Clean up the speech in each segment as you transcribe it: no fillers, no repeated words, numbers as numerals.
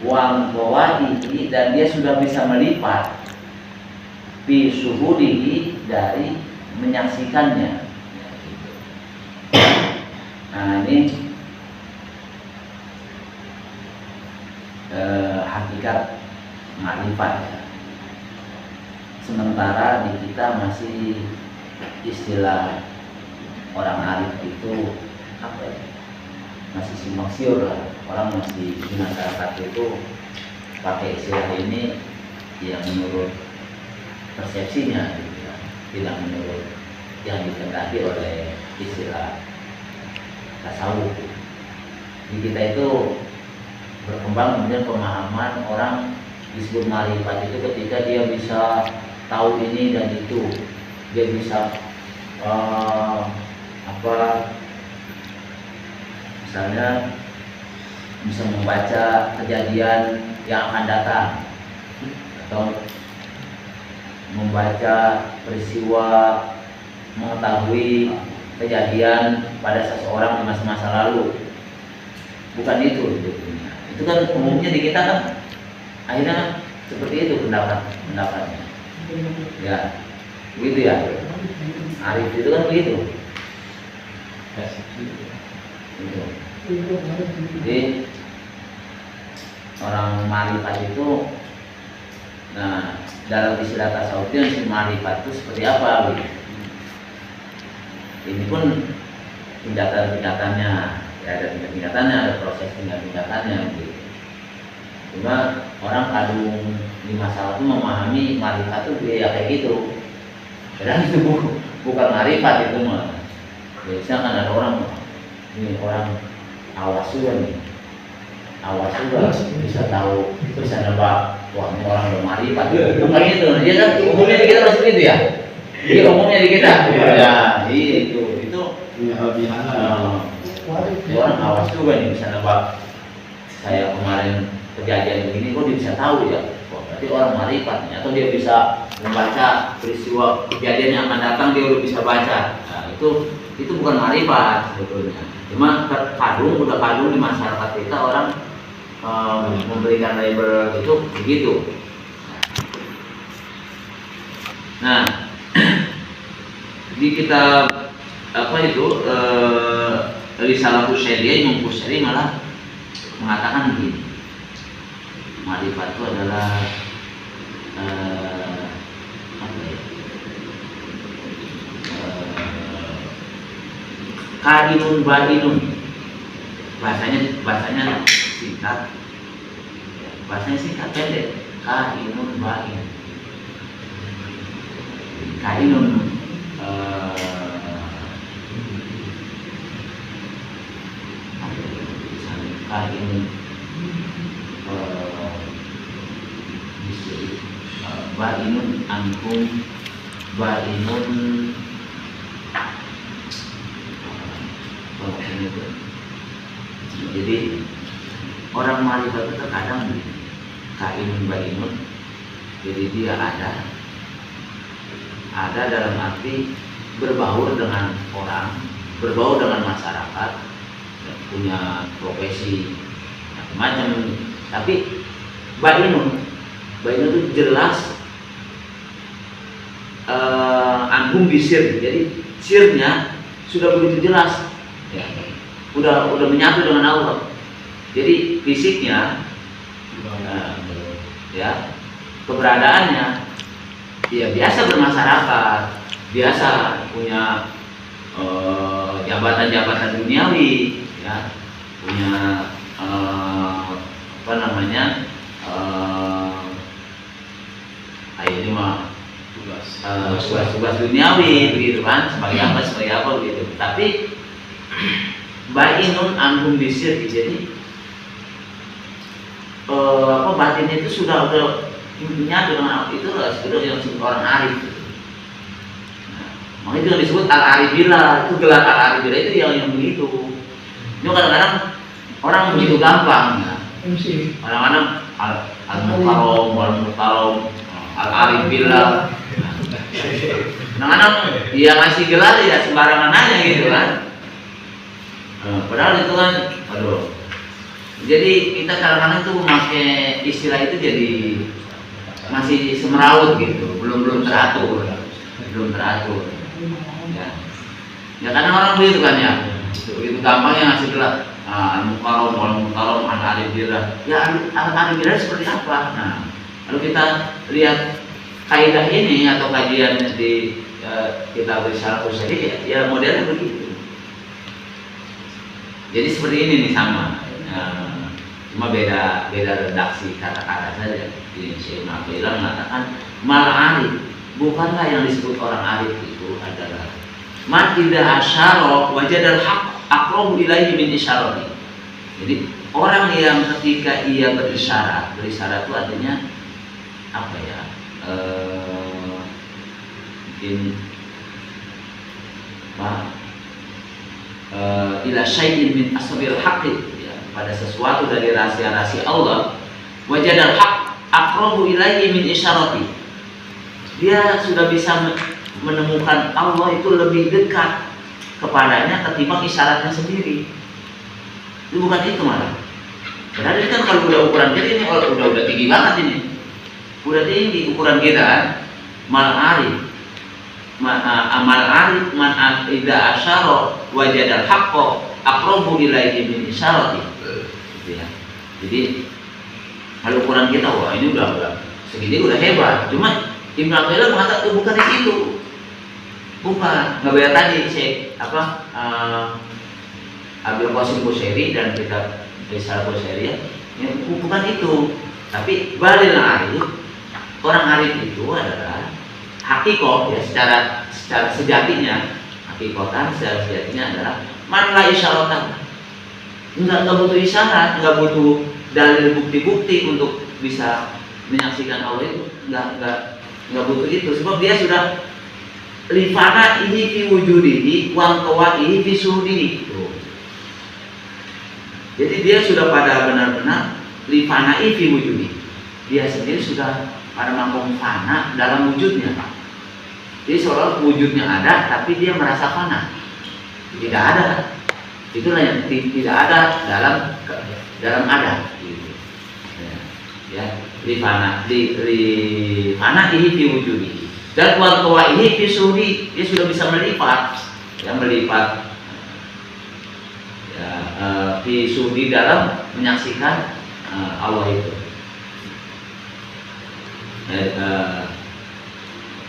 wang fawaihi, dan dia sudah bisa melipat bi syuhudihi, dari menyaksikannya. Nah ini hakikat ma'rifat ya. Sementara di kita masih istilah orang arif itu apa ya, masih simpang siur lah. Orang masih di masyarakat itu pakai istilah ini yang menurut persepsinya gitu ya, tidak menurut yang dikehendaki oleh istilah tasawuf. Di kita itu berkembang kemudian pemahaman orang disebut ma'rifat itu ketika dia bisa tahu ini dan itu, dia bisa misalnya bisa membaca kejadian yang akan datang, atau membaca peristiwa, mengetahui kejadian pada seseorang di masa-masa lalu. Bukan itu sebetulnya. Itu kan umumnya di kita kan akhirnya kan seperti itu pendapatnya. Ya, begitu ya. Arif itu kan begitu. Gitu. Jadi orang ma'rifat itu, nah dalam istilah tasawuf itu ma'rifat itu seperti apa? Gitu. Ini pun tingkatan-tingkatannya, ya, ada tingkatannya, ada proses tingkatannya. Gitu. Cuma orang kadung di masalah itu memahami ma'rifat itu ya kayak gitu. Padahal itu bukan ma'rifat itu mah. Biasanya kan ada orang, ini orang awas juga nih, awas juga bisa tahu, bisa nebak, wah ini orang berma'rifat. Bukan itu, dia kan umumnya di kita masih gitu ya. Iya umumnya di kita. Ya, itu orang awas juga nih bisa nebak. Saya kemarin kejadian begini, kok dia bisa tahu ya? Wah, berarti orang ma'rifat nih. Atau dia bisa membaca peristiwa kejadian yang akan datang, dia udah bisa baca. Nah, itu bukan ma'rifat sebetulnya. Cuma udah kadung di masyarakat kita orang memberikan label itu begitu. Nah, di kitab apa itu Risalah Qusyairia, Imam Qusyairi malah mengatakan begini, ma'rifat itu adalah kainun bainun, bahasanya singkat, bahasanya singkat pendek, kainun bain, kainun kainun bainun angkum bainun. Jadi orang ma'rifat itu terkadang kainun bainun, jadi dia ada dalam arti berbaur dengan orang, berbaur dengan masyarakat, punya profesi macam-macam. Tapi bainun itu jelas anggung bisir, jadi sirnya sudah begitu jelas. Ya, udah menyatu dengan Allah. Jadi fisiknya, ya, keberadaannya, ya biasa bermasyarakat, biasa punya jabatan-jabatan duniawi, ya, punya ini mah tugas duniawi begitu kan, sebagai apa begitu. Tapi bainun anhum bisir, jadi batinnya itu sudah menyatu dengan itu yang disebut orang arif. Nah, makanya itu yang disebut al-arifillah, itu gelar al-arifillah itu yang begitu. Ini kadang-kadang orang begitu gampang ya. Kadang-kadang al-mukarram, al-arifillah. Kadang-kadang dia ngasih gelar ya sembarangan aja gitu kan. Padahal itu kan, Jadi kita kadang-kadang tuh memakai istilah itu jadi masih semeraut gitu, belum teratur, ya. Ya karena orang begitu kan ya, begitu gampangnya ngasih gelar al-mukarram, wal-mukarram, al-arif billah. Ya al-arif billah seperti apa? Nah, kalau kita lihat kaidah ini atau kajian di kitab Risalah Qusyairiyah, ya modelnya begitu. Jadi seperti ini nih sama. Cuma beda redaksi kata-kata saja. Di Syekh Abdullah mengatakan mal arif, bukanlah yang disebut orang arif itu adalah man idza asyara wajadal haqq aqrabu ilaihi min isyarati. Jadi orang yang ketika ia berisyarat itu artinya apa ya? Mungkin ila syai'in min asraril haqqi, pada sesuatu dari rahasia-rahasia Allah, wajadal haq aqrabu ilaihi min isyarati. Dia sudah bisa menemukan Allah itu lebih dekat kepadanya ketimbang isyaratnya sendiri. Itu bukan itu malah. Berarti kan kalau udah ukuran kita ini udah tinggi banget ini. Udah tinggi ukuran kita kan. Mal arif amal arif man idza asyara wajadal haqqa aqrabu ilaihi min isyarati. Ya. Jadi kalau ukuran kita, wah ini udah segini udah hebat. Cuma Ibnu Athaillah mengatakan bukan itu, bukan. Nggak bayar tadi Abdul Qasim Qusyairi dan kitab Risalah Qusyairiyah, ya, bukan itu. Tapi balil arif, orang arif itu adalah hakikoh ya, secara sejatinya, hakikotan secara sejatinya adalah man la isyaratan. Enggak butuh isyarat, enggak butuh dalil bukti-bukti untuk bisa menyaksikan Allah itu, enggak butuh itu, sebab dia sudah lifana ini fi wujudihi wa qawaihi fi suhudihi. Jadi dia sudah pada benar-benar lifana fi wujudi. Dia sendiri sudah pada mampu fana dalam wujudnya, Pak. Jadi seolah wujudnya ada tapi dia merasa fana. Tidak ada. Itulah yang tidak ada dalam ada gitu. Ya, lifana ihi fi wujudi. Dan wal qawaihi fi suhudi, dia sudah bisa melipat ya, fi suhudi dalam menyaksikan Allah itu.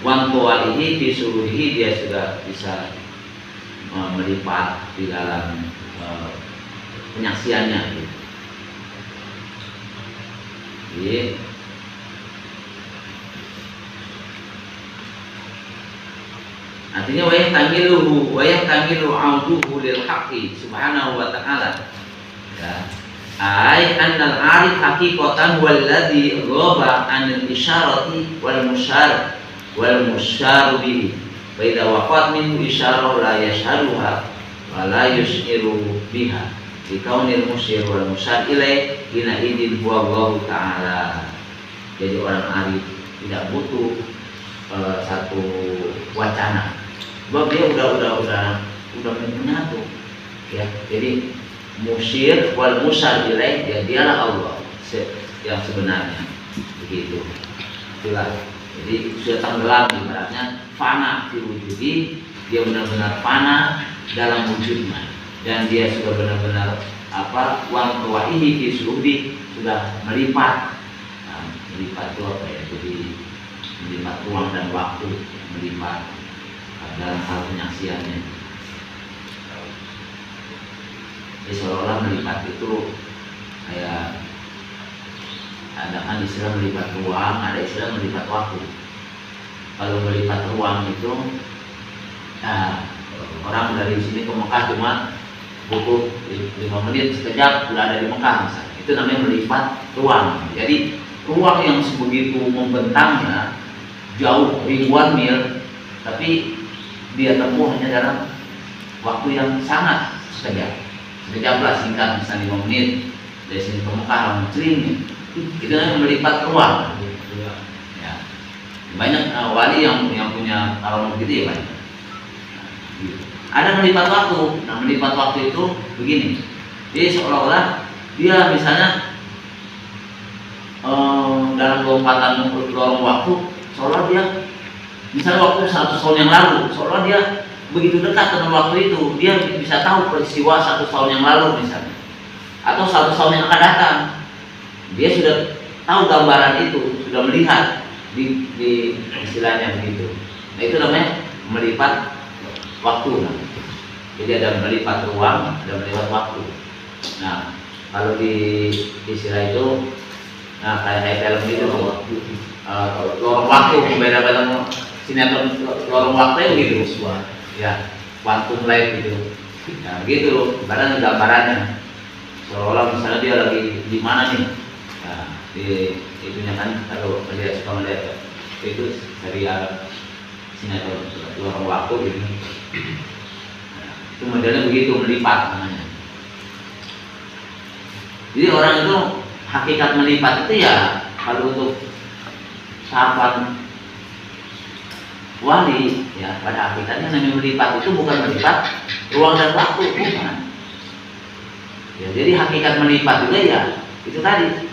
Wan qawaihi fi suhudi, dia sudah bisa melipat di dalam penyaksiannya gitu. Jadi artinya wa yahtamilu auduhu lil haqqi subhanahu wa ta'ala. Ya. Ai annal arif haqiqatan walladzi ghaba anil isyarati wal musyar bihi. Wa idza waqat minhu isyarah la yashhaduha wa la yushiru biha li kaunil musyir wal musyar ilaih hina idin huwa Allah ta'ala. Jadi orang arif tidak butuh satu wacana, sebab dia udah menyatu ya. Jadi musyir wal musyar ilaih, ya dialah Allah yang sebenarnya begitu. Itulah. Jadi sudah tenggelam ibaratnya, fana fi wujudi, dia benar-benar fana dalam wujudnya, dan dia sudah benar-benar wal qawaihi fi suhudi, sudah melipat. Melipat itu apa ya? Jadi melipat ruang dan waktu, melipat dalam hal penyaksiannya. Jadi seolah-olah melipat itu kayak ada kan istilah melipat ruang, ada istilah melipat waktu. Kalau melipat ruang itu, orang dari sini ke Mekah cuma butuh 5 menit, sekejap sudah ada di Mekah misalnya. Itu namanya melipat ruang. Jadi ruang yang sebegitu membentangnya jauh ribuan mil, tapi dia tempuh hanya dalam waktu yang sangat sekejap lah, singkat, misalnya 5 menit dari sini ke Mekah celing. Itu namanya melipat ruang. Ya. Banyak wali yang punya kalau begitu ya banyak. Ada melipat waktu. Nah, melipat waktu itu begini. Jadi seolah-olah dia misalnya dalam lompatan lorong waktu, seolah dia misalnya waktu 100 tahun yang lalu, seolah dia begitu dekat dengan waktu itu, dia bisa tahu peristiwa 100 tahun yang lalu misalnya, atau 100 tahun yang akan datang. Dia sudah tahu gambaran itu, sudah melihat di istilahnya begitu. Nah itu namanya melipat waktu. Nah. Jadi ada melipat ruang, ada melipat waktu. Nah kalau di istilah itu, nah kayak film gitu, lorong waktu, beda-beda sinetron lorong waktu gitu, ya, quantum light gitu. Nah gitu loh, kadang gambarannya seolah misalnya dia lagi di mana nih. Nah di itunya kan, kalau melihat suka melihat itu serial sinetron lorong waktu gitu. Nah, itu modelnya begitu, melipat namanya. Jadi orang itu hakikat melipat itu ya, kalau untuk sahabat wali ya, pada hakikatnya namanya melipat itu bukan melipat ruang dan waktu, bukan. Ya, jadi hakikat melipat juga ya itu tadi,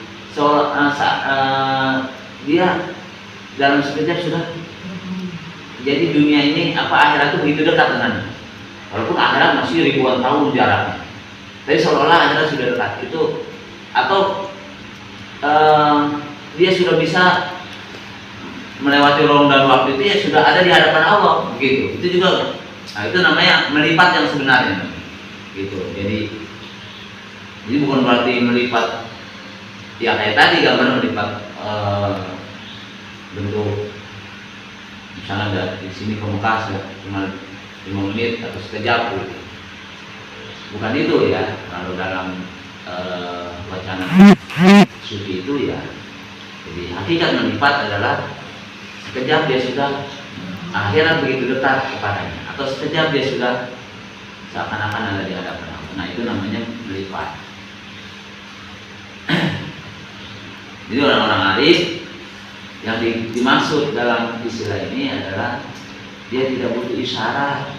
dia dalam sekejap sudah. Jadi dunia ini akhirat itu begitu dekat dengannya, walaupun akhirat masih ribuan tahun jaraknya, tapi seolah-olah akhirat sudah dekat itu. Atau dia sudah bisa melewati ruang dan waktu itu, ya sudah ada di hadapan Allah begitu. Itu juga, nah itu namanya melipat yang sebenarnya gitu. Jadi bukan berarti melipat ya kayak tadi gambar melipat bentuk misalnya dari sini ke Mekah cuma 5 menit atau sekejap gitu. Bukan itu ya, kalau dalam wacana sufi itu ya. Jadi hakikat melipat adalah sekejap dia sudah akhirat begitu dekat kepadanya, atau sekejap dia sudah seakan-akan ada di hadapan Allah. Nah itu namanya melipat. Jadi orang-orang arif yang dimaksud dalam istilah ini adalah dia tidak butuh isyarat,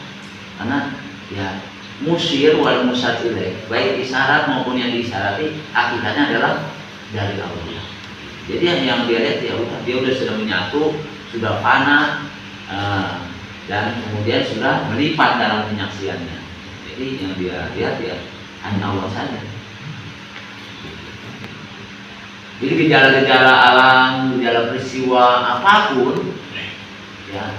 karena ya musyir wal musyar ilaih, baik isyarat maupun yang diisyarati hakikatnya adalah dari Allah. Jadi yang dia lihat ya udah, dia sudah menyatu, sudah fana, dan kemudian sudah melipat dalam penyaksiannya. Jadi yang dia lihat ya hanya Allah saja. Jadi gejala-gejala alam, gejala peristiwa apapun, ya,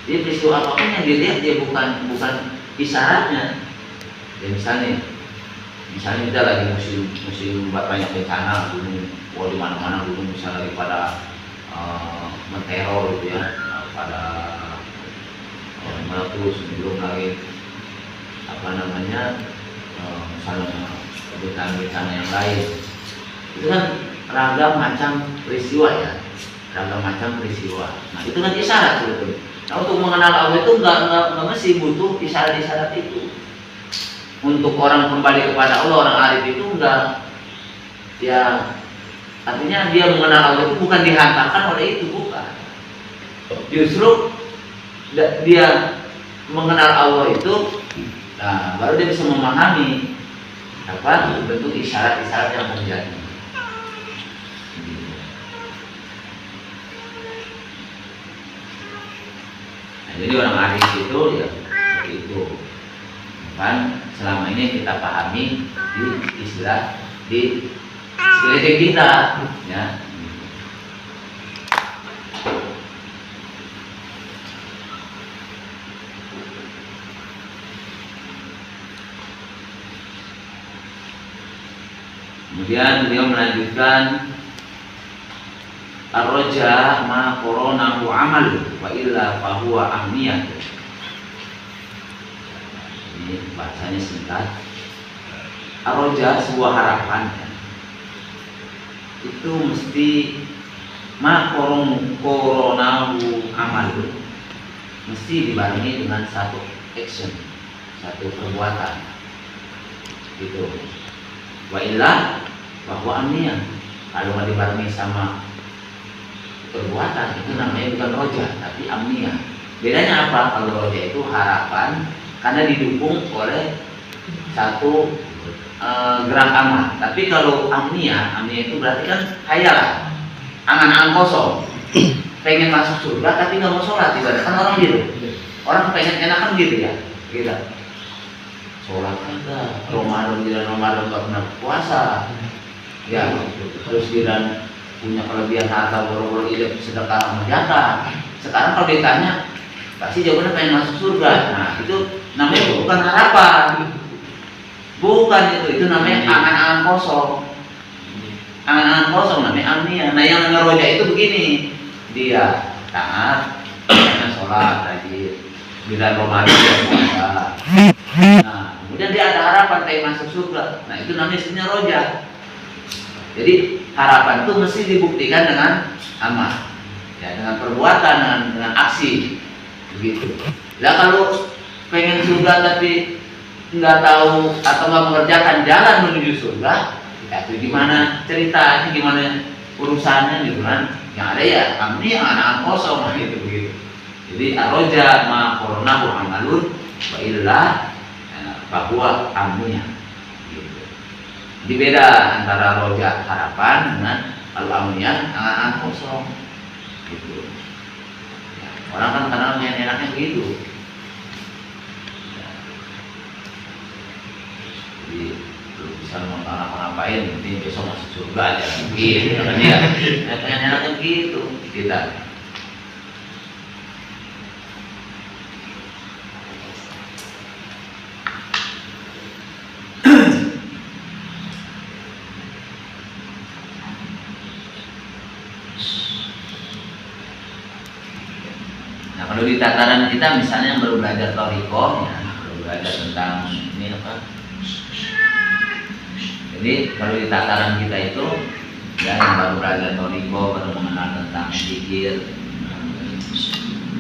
jadi peristiwa apapun yang dilihat dia bukan isyaratnya. Ya misalnya kita lagi musim banyak bencana, gunung, di mana-mana gunung misalnya lagi pada menteror gitu ya, pada meletus, belum lagi misalnya bencana yang lain. Itu kan ragam macam peristiwa ya, ragam macam peristiwa. Nah itu kan isyarat sebetulnya. Nah untuk mengenal Allah itu nggak mesti butuh isyarat-isyarat itu. Untuk orang kembali kepada Allah, orang arif itu enggak, ya artinya dia mengenal Allah itu bukan dihantarkan oleh itu, bukan. Justru dia mengenal Allah itu, nah baru dia bisa memahami apa bentuk isyarat-isyarat yang terjadi. Nah, jadi orang arif itu ya seperti itu. Kan selama ini kita pahami di istilah di sekeliling kita, ya. Kemudian beliau melanjutkan ar-raja ma qoronahu amal wa illa fahuwa ahmiyat. Ini bahasanya singkat. Ar-raja sebuah harapan itu mesti ma qoronahu amal, mesti dibarengi dengan satu action, satu perbuatan gitu. Wa illa bahwa amnian, kalau nggak dibarengi sama perbuatan itu namanya bukan roja tapi amnian. Bedanya apa? Kalau roja itu harapan karena didukung oleh satu gerak amal. Tapi kalau amnia itu berarti kan hayalan, angan-angan kosong, pengen masuk surga tapi nggak mau sholat, ibarat kan orang gitu. Orang pengen enakan gitu ya, gitu. Sholat kagak, Ramadan nggak pernah puasa, ya. Terus dia punya kelebihan harta, boro-boro ide sedekah sama zakat. Sekarang kalau ditanya, pasti jawabannya pengen masuk surga. Nah itu namanya bukan harapan. Bukan itu namanya angan-angan kosong. Angan-angan kosong namanya amnia. Nah yang namanya roja itu begini, dia taat, sholat, rajin, bila Ramadan dia puasa. Nah kemudian dia ada harapan kayak masuk surga. Nah itu namanya istilah roja. Jadi harapan itu mesti dibuktikan dengan amal, ya, dengan perbuatan, dengan aksi, begitu. Lah kalau pengen surga tapi nggak tahu atau nggak mengerjakan jalan menuju surga, ya itu gimana ceritanya, gimana urusannya gitu kan? Yang ada ya kami yang anak kosong gitu begitu. Jadi aroja ma qurnahu amalun wa illa bahwa amnya. Gitu. Jadi beda antara roja harapan dengan al-amnya angan-angan kosong. Gitu. Ya, orang kan kadang main enaknya begitu. Jadi bisa ngapain nanti besok masuk surga aja gitu kan dia enaknya gitu kita. Nah kalau di tataran kita misalnya yang baru belajar toriko, ya, baru belajar tentang ini apa? Jadi kalau di tataran kita itu ya yang baru belajar toriko, baru mengenal tentang zikir,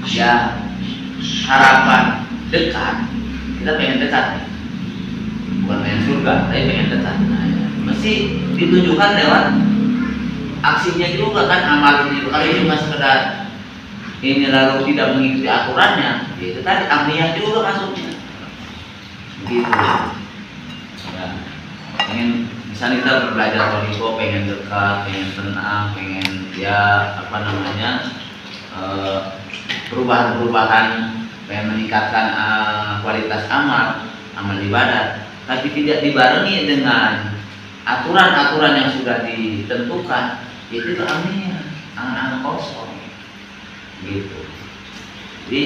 ya harapan dekat, kita pengen dekat nih, bukan pengen surga, tapi pengen dekat. Nah, ya, mesti ditunjukkan lewat aksinya juga kan, amal itu. Kalau ini cuma sekedar ini lalu tidak mengikuti aturannya, itu tadi amniyah juga masuknya, begitu. Ya. Pengen misalnya kita belajar toriko, pengen dekat, pengen tenang, pengen ya apa namanya perubahan-perubahan, pengen meningkatkan kualitas amal ibadah, tapi tidak dibarengi dengan aturan-aturan yang sudah ditentukan, itu amniyah, angan-angan kosong, gitu. Jadi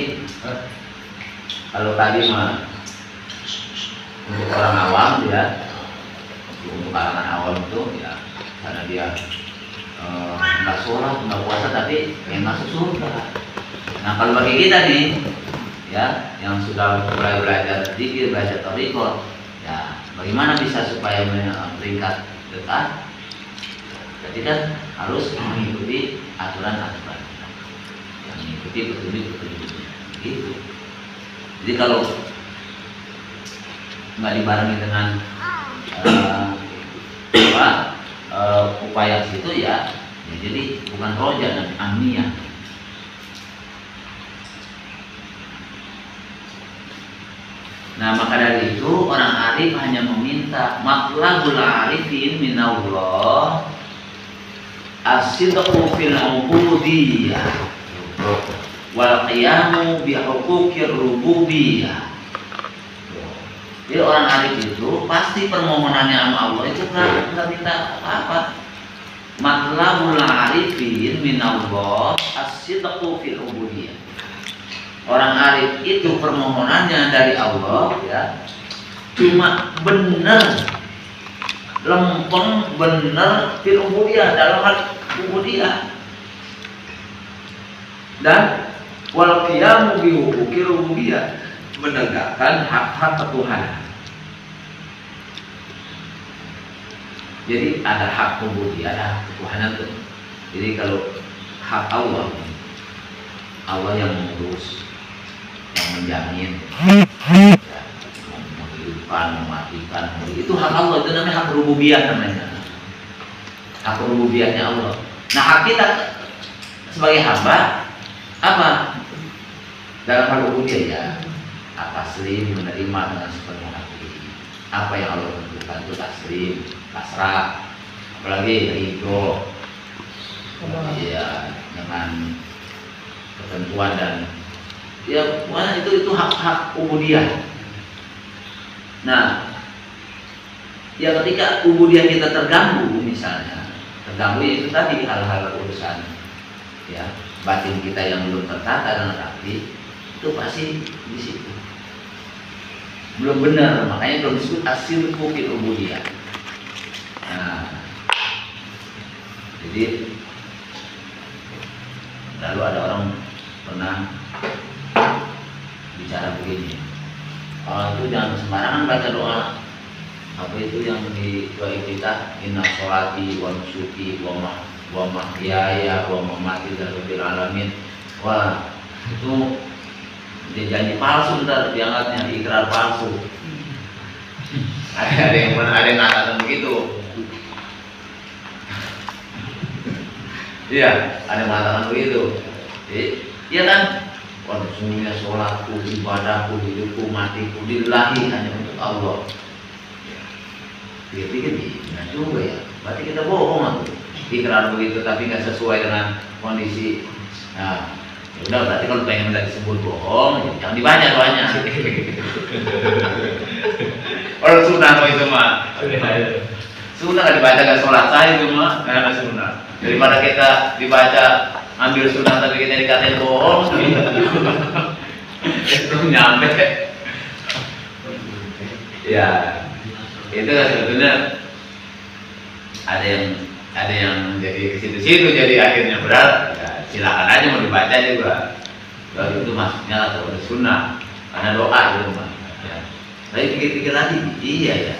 kalau tadi mah untuk orang awam ya, untuk kalangan awam itu ya karena dia nggak sholat, nggak puasa tapi pengen masuk surga. Nah kalau bagi kita nih ya yang sudah mulai belajar zikir, belajar toriko, ya bagaimana bisa supaya meningkat dekat? Jadi kan harus mengikuti aturan-aturan, yang mengikuti petunjuk-petunjuk gitu. Jadi kalau nggak dibarengi dengan upaya situ ya jadi bukan roja dan amniyah. Nah maka dari itu orang arif hanya meminta matlabul arifin minallah as-sidqu fil ubudiyah wal qiyamu bi huquqir rububiyyah. Jadi orang arif itu pasti permohonannya sama Allah itu nggak minta apa-apa. Matlabul arifin minallah as-sidqu fil ubudiyah. Orang arif itu permohonannya dari Allah ya cuma benar, lempeng benar fil ubudiyah, dalam hal ubudiyah, dan wal qiyamu bi huquqir rububiyyah, menegakkan hak-hak ketuhanan. Jadi ada hak ubudiyah, ada hak ketuhanan tuh. Jadi kalau hak Allah yang mengurus, yang menjamin, ya, menghidupkan, mematikan, itu hak Allah, itu namanya hak rububiyah namanya. Hak rububiyahnya Allah. Nah hak kita sebagai hamba apa? Dalam hal rububiyah ya taslim, menerima dengan sepenuh hati, apa yang Allah tentukan itu taslim, pasrah, apalagi ridho, ya dengan ketentuan dan ya mana itu hak-hak ubudiyah. Nah, ya ketika ubudiyah kita terganggu misalnya, terganggu itu tadi hal-hal urusan ya batin kita yang belum tertata dan rapi, itu pasti di situ belum benar, makanya belum disebut asyirku fil ubudiyah. Nah, jadi lalu ada orang pernah bicara begini, itu jangan sembarangan baca doa. Apa itu yang di doa kita, inna sholati wa nusuki wa mahyaya wa mamati lillahi alamin. Wah, itu dia janji palsu, ntar diangkatnya ikrar palsu. ada yang mengatakan begitu. Iya, ada yang mengatakan begitu. Iya kan? Wah, sesungguhnya sholatku, ibadahku, hidupku, matiku lillahi, hanya untuk Allah. Dia pikir nah juga ya, berarti kita bohong atau ikrar begitu tapi nggak sesuai dengan kondisi. Nah, ya udah, berarti kalau pengen minta disebut bohong, ya jangan dibaca doanya. Orang sunnah itu mah. Sunnah nggak dibaca, nggak sholat saya itu mah, nggak sunnah. Daripada kita dibaca ambil sunnah tapi kita dikatain bohong, itu nyampe. Ya, itu kan sebetulnya ada yang jadi ke situ-situ, jadi akhirnya berat. Ya, silakan aja mau dibaca juga. Kalau itu maksudnya atau udah sunnah, karena doa itu mah. Ya. Tapi pikir-pikir lagi, iya ya.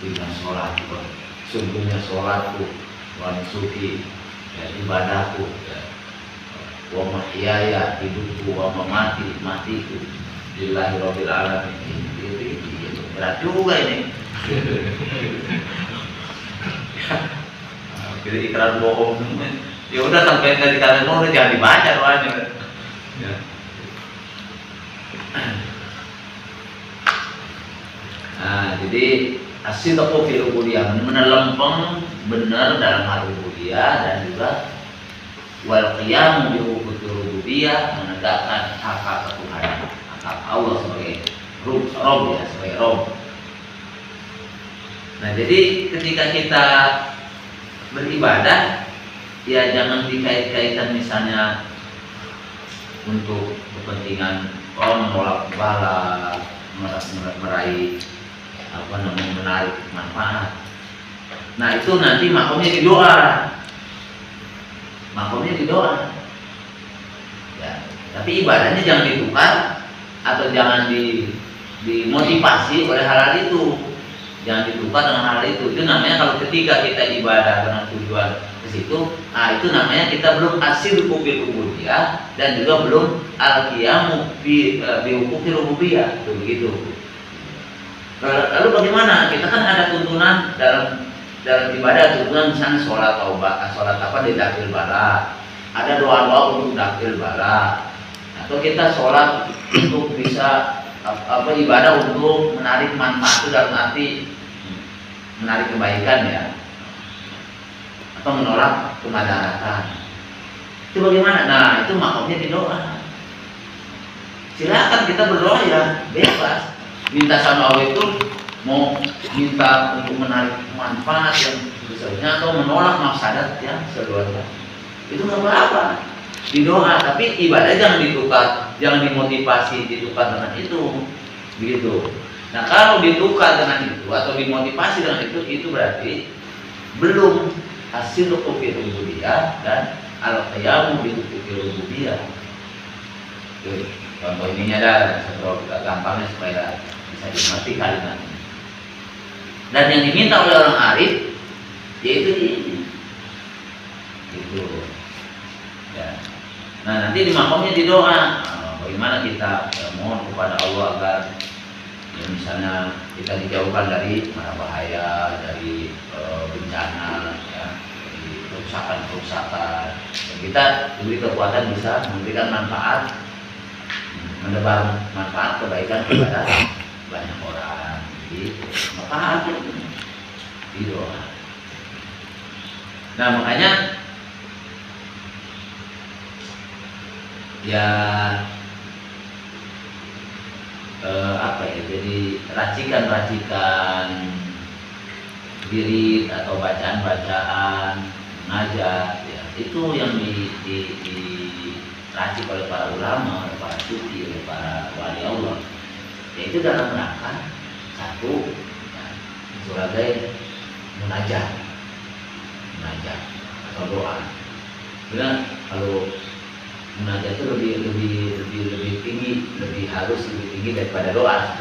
Dengan sholat, sungguhnya sholatku, wa nusuki, ya, ibadahku, ya, wa mahyaya, hidupku, wa mamati, matiku, lillahi rabbil alamin. Itu berat juga ini. Jadi ikrar bohong, ya udah sampai nggak dikatakan bohong, jangan dibaca doanya. Ya. Nah, jadi asyidqu fil ubudiyah, menelempeng benar dalam hal ubudiyah, dan juga wal qiyam bi huquqil ubudiyah, menegakkan hak ketuhanan, hak Allah sebagai Rob ya, sebagai Rob. Nah, jadi ketika kita beribadah, ya jangan dikait-kaitkan misalnya untuk kepentingan menolak bala, meraih menarik manfaat. Nah, itu nanti makomnya di doa. Makomnya di doa. Ya, tapi ibadahnya jangan ditukar atau jangan dimotivasi oleh hal itu. Jangan ditukar dengan hal itu. Itu namanya kalau ketika kita ibadah dengan tujuan ke situ, nah itu namanya kita belum asyirku bil ubudiyah dan juga belum al-qiyamu bi huquqir rububiyah. Itu begitu. Lalu bagaimana? Kita kan ada tuntunan dalam ibadah, tuntunan misalnya sholat taubat, sholat apa di dakil bala, ada doa-doa untuk dakil bala, atau kita sholat untuk bisa ibadah untuk menarik manfaat, itu dalam arti menarik kebaikan ya, atau menolak kemadaratan. Itu bagaimana? Nah, itu makomnya di doa. Silakan kita berdoa ya, bebas. Minta sama Allah itu mau minta untuk menarik manfaat yang besarnya atau menolak mafsadat yang seluruhnya, itu nggak apa-apa di doa. Tapi ibadah jangan ditukar, jangan dimotivasi ditukar dengan itu, begitu. Nah, kalau ditukar dengan itu atau dimotivasi dengan itu berarti belum hasil fil ubudiyah dan al-qiyamu bi huquqil rububiyah. Contoh ininya ada, kita gampangnya supaya bisa dimengerti kalimat ini. Dan yang diminta oleh orang arif yaitu ini, itu. Ya. Nah, nanti di makomnya di doa. Bagaimana kita mohon kepada Allah agar ya, misalnya kita dijauhkan dari mara bahaya, dari bencana, ya, dari kerusakan-kerusakan. Dan kita diberi kekuatan bisa memberikan manfaat, menebar manfaat kebaikan kepada banyak orang. Gitu. Maka di doa. Nah makanya ya apa ya, jadi racikan diri atau bacaan-bacaan ngajak ya, itu yang diracik oleh para ulama, oleh para sufi, oleh para wali Allah, yaitu dalam rangka satu ya, sebagai munajat atau doa. Karena kalau munajat itu lebih tinggi, lebih tinggi daripada doa.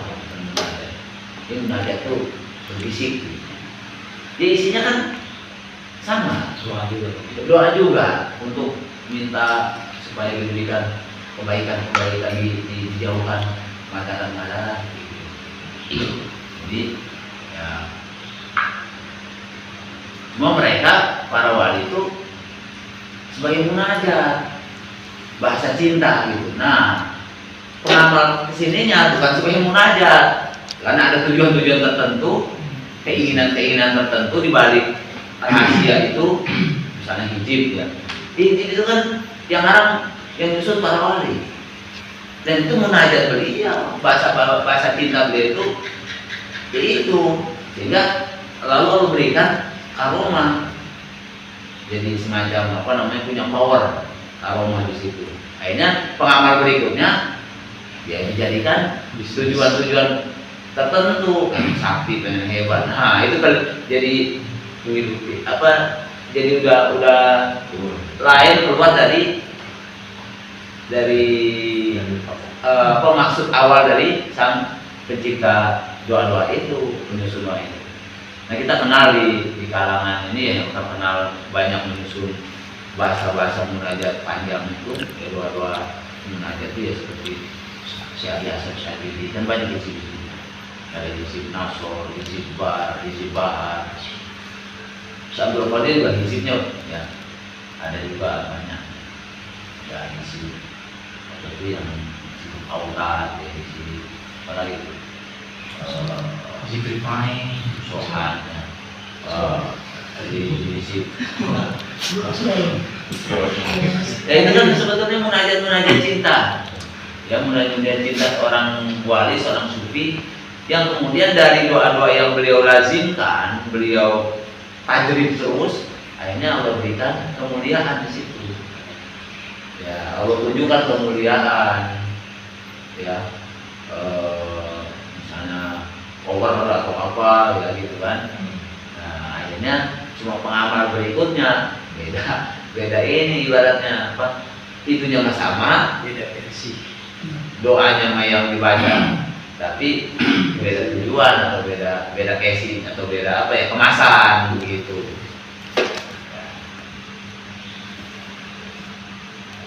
Ini munajat itu berbisik. Dia isinya kan sama, doa juga untuk minta supaya diberikan kebaikan dijauhkan makanan-makanan. Jadi ya, semua mereka para wali itu sebagai munajat, bahasa cinta gitu. Nah, pengamal kesininya bukan sebagai munajat, karena ada tujuan-tujuan tertentu, keinginan-keinginan tertentu di balik rahasia itu, misalnya hijab ya. Hijab itu kan yang haram, yang nyusun para wali. Dan itu munajat beliau, bahasa cinta beliau itu, jadi itu sehingga lalu Allah berikan karomah, jadi semacam apa namanya, punya power aroma di situ. Akhirnya pengamal berikutnya ya dijadikan tujuan-tujuan tertentu, sakti dan hebat. Nah itu kan jadi apa? Jadi udah lain, keluar dari apa maksud awal dari sang pencipta doa-doa itu, penyusun doa itu. Nah kita kenal di kalangan ini ya, kita kenal banyak menyusun bahasa-bahasa munajat panjang itu, ya, doa-doa munajat itu ya seperti Syahid dan banyak isi ada isi Nasor, isi Bar, isi Bahar. Syabdul Qadir juga isinya ya, ada juga banyak ya isi seperti yang isi Aurat, ya, isi apa lagi itu, Zikrifai, Sohan, ya. Isi ya itu kan sebetulnya munajat cinta ya, munajat cinta seorang wali, seorang sufi yang kemudian dari doa-doa yang beliau lazimkan, beliau tajrid terus, akhirnya Allah berikan kemuliaan di situ ya. Allah tunjukkan kemuliaan ya, misalnya power atau apa ya gitu kan. Nah akhirnya semua pengamal berikutnya beda ini, ibaratnya apa, itunya nggak sama, beda versi, doanya mah yang dibaca tapi beda tujuan atau beda casing atau beda apa ya, kemasan begitu.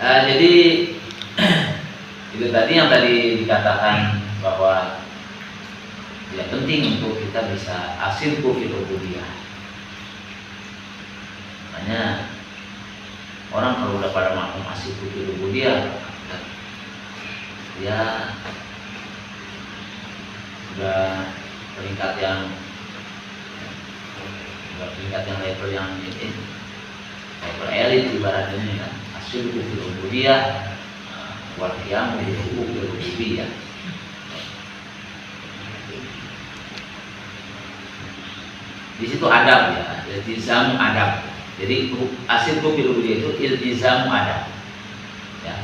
Jadi itu tadi yang tadi dikatakan bahwa ya penting untuk kita bisa asilku fil ubudiyah. Makanya orang kalau udah pada makom asilku fil ubudiyah ya udah peringkat yang level yang ini, level elit ibaratnya ini kan, asilku fil ubudiyah wal qiyam bil ubudiyah. Di situ adab ya, iltizam adab. Jadi asil fil ubudiyah itu iltizam adab. Ya,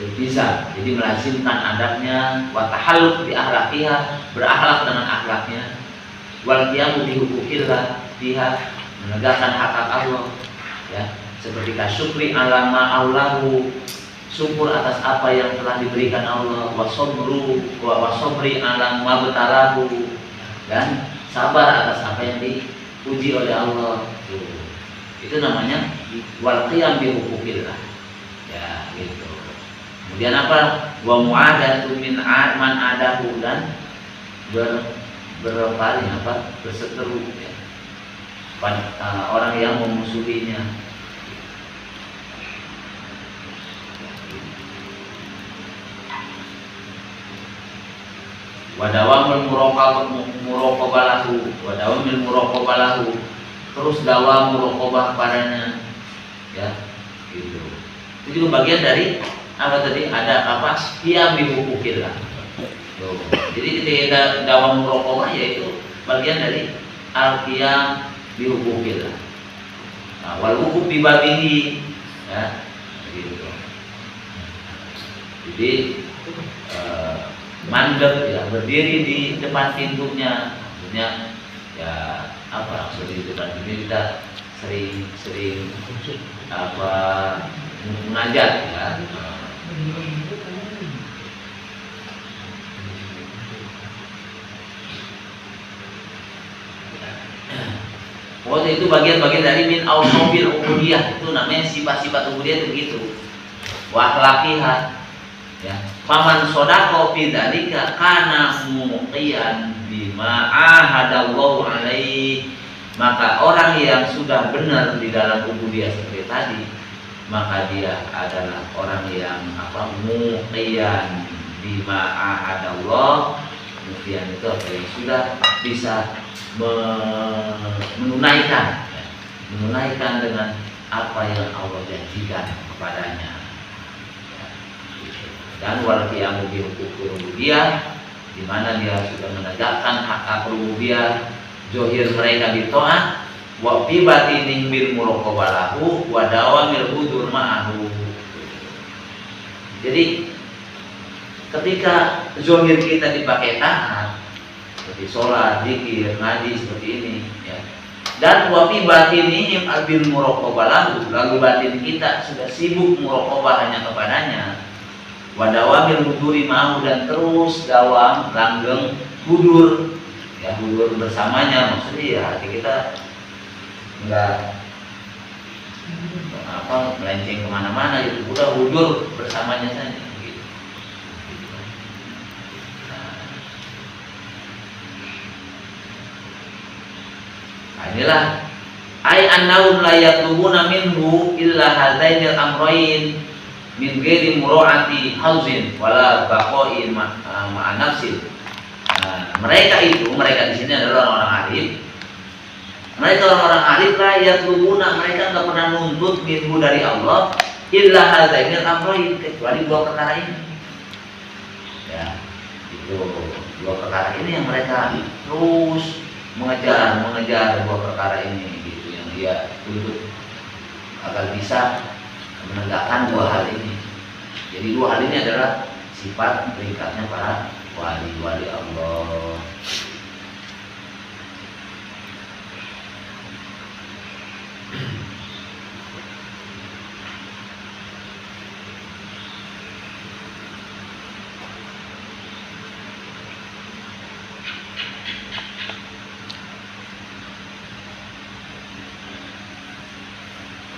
iltizam. Jadi melazimkan adabnya, wa tahalluk bi akhlaqiha, berakhlak dengan akhlaknya. Wal qiyamu bi huquqillah, biha, menegakkan hak Allah. Ya, seperti kasyukri alama Allahu, syukur atas apa yang telah diberikan Allah, wa sabri alam ma batalahu, dan sabar atas apa yang dipuji oleh Allah. Itu namanya wal qiyam bi huquqillah. Ya, gitu. Kemudian apa? Wa mu'adatu min man adahu, dan berpaling apa? Berseteru ya. Orang yang memusuhinya. wadawamul muraqabalahu, terus dawam muraqabah padanya, ya, gitu. Itu juga bagian dari apa tadi? Ada apa? Qiyam bi hukukillah. Jadi ketika dawam muraqabah yaitu bagian dari al-qiyam bi hukukillah. Nah, wal hukuk bi babihi, ya, gitu. Jadi mandek, ya, berdiri di depan pintunya, maksudnya ya apa, di depan pintu kita sering apa munajat, ya. Oh, itu bagian-bagian dari min awsofil ubudiyah, itu namanya sifat-sifat ubudiyah itu begitu. Wa akhlaqiha, ya. Faman sodako fi dzalika kana muqiyan bima ahadallahu alaihi, maka orang yang sudah benar di dalam ubudiyah seperti tadi, maka dia adalah orang yang apa? Muqiyan bima ahadallah. Muqiyan itu apa? Yang sudah bisa menunaikan, ya, menunaikan dengan apa yang Allah janjikan kepadanya. Dan wal qiyamu bi huquqir rububiyah, di mana dia sudah menegakkan hak rububiyah, zahir mereka di taat, wa fi batinihim bil muraqabalahu wa dawamil hudur ma'ahu. Jadi ketika zahir kita dipakai taat seperti sholat, zikir, ngaji seperti ini, ya. Dan wa fi batinihim bil muraqabalahu, lalu batin kita sudah sibuk muraqabah hanya kepadanya. Wadawamil huduri mau, dan terus dawam langgeng hudur, ya, hudur bersamanya, maksudnya ya hati kita enggak apa melenceng kemana-mana, itu udah hudur bersamanya saja, gitu. Nah, inilah ai annahum la yatlubuna minhu illa hadainil amrayn min ghairi muraati hauzin wala baqain ma'a nafsin. Mereka di sini adalah orang-orang arif. Mereka orang-orang arif lah yatlubuna, mereka enggak pernah nuntut minhu dari Allah illa hadainil amrayn, kecuali dua perkara ini. Ya, itu dua perkara ini yang mereka terus mengejar dua perkara ini, gitu, yang dia tuntut agar bisa menegakkan dua hal ini. Jadi dua hal ini adalah sifat peringkatnya para wali-wali Allah.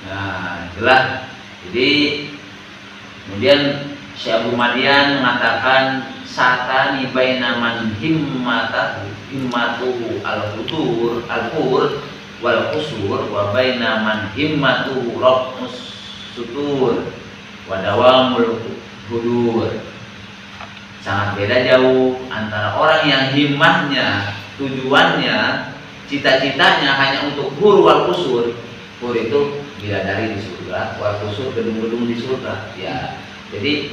Nah, itulah. Jadi kemudian Syekh Abu Madian mengatakan satani baina man himmatuhu al-futur al-qur wal qusur wa baina man himmatuhu raf'us sutur wa dawamul hudur. Sangat beda jauh antara orang yang himmahnya, tujuannya, cita-citanya hanya untuk hur wal qusur. Hur itu bidadari di surga, wal qusur gedung-gedung di surga, ya. Jadi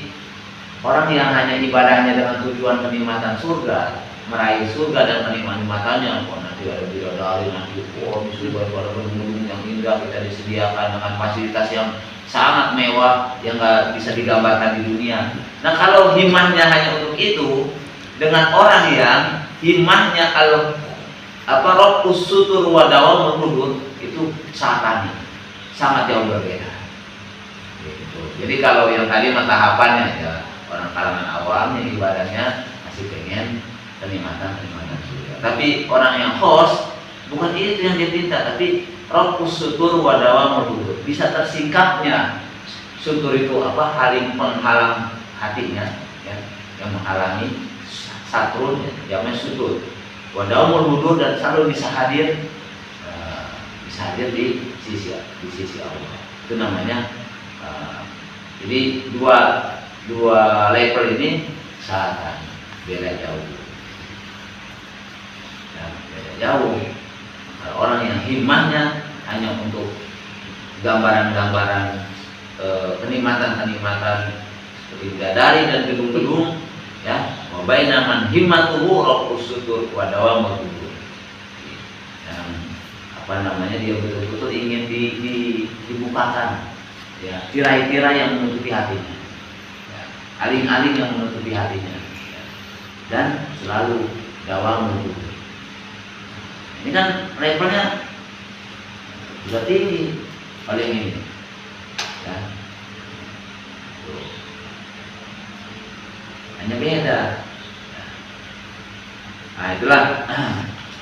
orang yang hanya ibadahnya dengan tujuan kenikmatan surga, meraih surga dan kenikmatannya, nanti ada bidadari, nanti di surga ada gedung-gedung yang indah, kita disediakan dengan fasilitas yang sangat mewah yang nggak bisa digambarkan di dunia. Nah, kalau himmahnya hanya untuk itu, dengan orang yang himmahnya kalau apa raf'us sutur wa dawamul hudur, itu satani, sangat jauh berbeda. Gitu. Jadi kalau yang tadi tahapannya ya orang kalangan awam yang ibadahnya masih pengen kenikmatan surga. Tapi orang yang khos bukan itu yang dia minta, tapi raf'us sutur wa dawamul hudur. Bisa tersingkapnya sutur itu apa? Penghalang hatinya, ya, yang menghalangi satrun, ya, namanya sutur. Wa dawamul hudur, dan selalu bisa hadir di sisi Allah. Itu namanya. Jadi dua level ini sangat beda jauh. jauh. Kalau orang yang himmahnya hanya untuk gambaran-gambaran kenikmatan-kenikmatan seperti bidadari dan gedung-gedung, ya, wa baina man himmatuhu raf'us sutur wa dawamul qubur. Dan apa namanya, dia betul-betul ingin dibukakan, ya, tirai-tirai yang menutupi hatinya, ya, aling-aling yang menutupi hatinya, ya, dan selalu dawamul qubur. Ini kan levelnya sudah tinggi paling ini, ya. Hanya beda. Nah itulah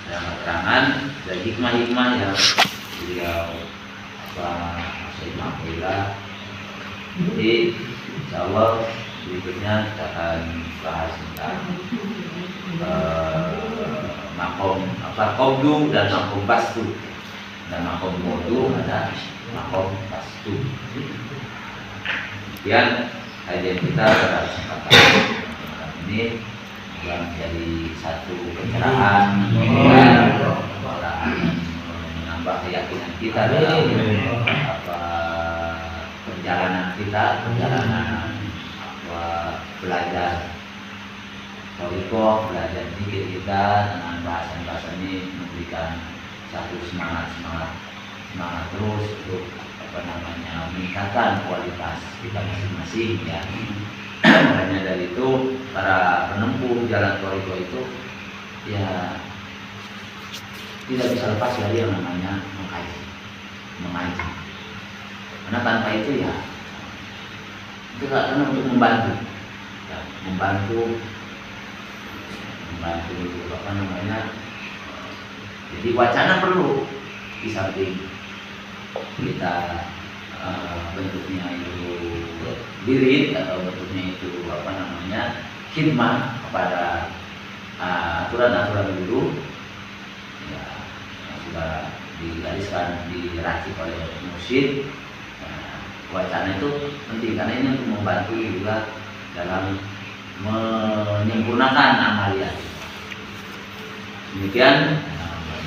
yang keterangan dari hikmah-hikmah yang beliau Syekh Mahfila. Jadi insyaallah berikutnya kita akan bahas tentang makom qabdu dan makom bastu. Dan makom qabdu ada makom bastu. Kemudian kajian kita pada kesempatan ini yang menjadi satu pencerahan, menambah keyakinan kita dalam perjalanan belajar Toriko, belajar zikir kita dengan bahasan-bahasan ini memberikan satu semangat terus untuk meningkatkan kualitas kita masing-masing, ya. Makanya dari itu para penempuh jalan Toriko itu ya tidak bisa lepas dari yang namanya mengaji. Karena tanpa itu ya itu karena untuk membantu, ya, membantu apa namanya. Jadi wacana perlu, di samping kita bentuknya itu wirid atau bentuknya itu apa namanya khidmah kepada aturan-aturan dulu, ya, yang sudah digariskan, diracik oleh mursyid. Wacana itu penting karena ini untuk membantu juga dalam menyempurnakan amalia. Demikian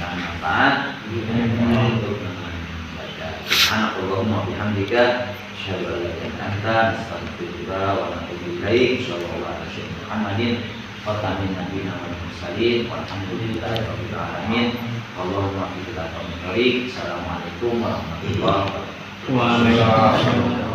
manfaat untuk membaca Subhanallahumma bihamdika asyhadu an la ilaha illa anta astaghfiruka wa atubu ilaik. Shallallahu alaihi Muhammadin wa tamin nabiyina wal mursalin walhamdulillahi rabbil alamin. Allahumma qina adzabannar. Assalamualaikum warahmatullahi wabarakatuh. Waalaikumsalam.